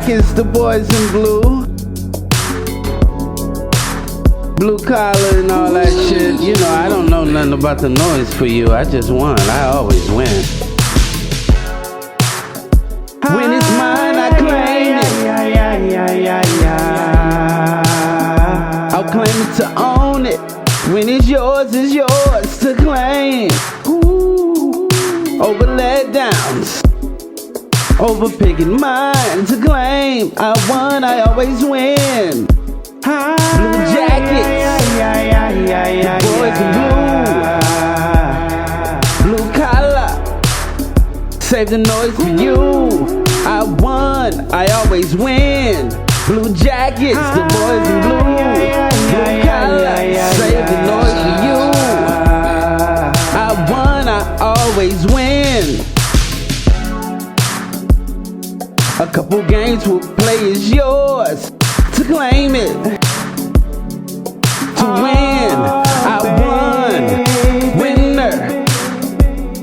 Jackets, the boys in blue. Blue collar and all that shit. You know, I don't know nothing about the noise for you. I just won. I always win. When it's mine, I claim it. I'll claim it to own it. When it's yours to claim. Ooh. Over letdowns, over picking mine to claim. I won, I always win. Blue Jackets, the boys in blue. Blue collar, save the noise for you. I won, I always win. Blue Jackets, the boys in blue. Blue collar, save the noise for you. I won, I always win. A couple games we'll play is yours to claim it. To win, I won. Winner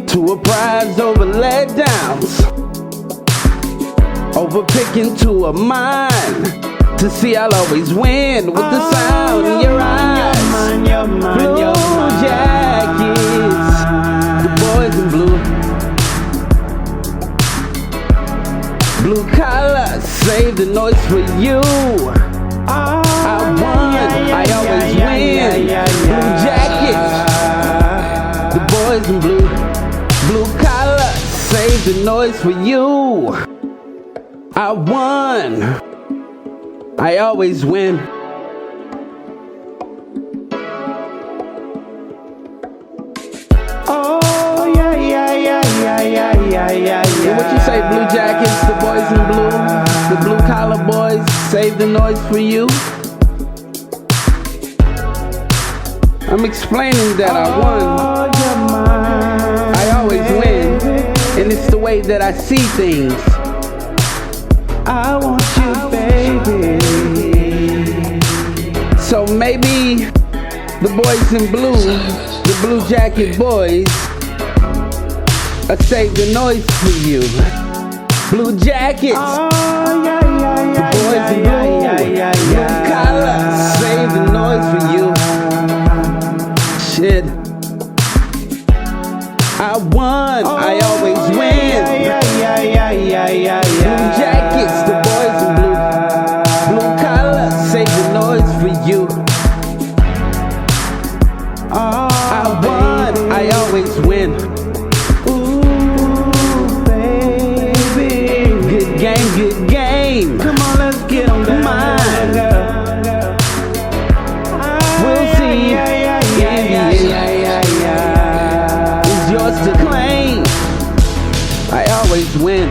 to a prize over letdowns, over picking to a mine. To see I'll always win with the sound in your eyes. Blue Jackets, the boys in blue. Blue collar, save the noise for you. I won, I always win. Blue Jackets, the boys in blue. Blue collar, save the noise for you. I won, I always win. Oh, yeah. What you say, Blue Jackets, the boys in blue? The blue collar boys, save the noise for you. I'm explaining that I won. I always win, and it's the way that I see things. I want you, baby. So maybe the boys in blue, the Blue Jacket boys, save the noise for you. Blue Jackets, the boys in blue. Blue collar, save the noise for you. Shit, I won, I always win. Blue Jackets, the boys in blue. Blue collar, save the noise for you. I won, I always win. Good game. Come on, let's get on down. Mine. We'll see. It's yours to claim. I always win.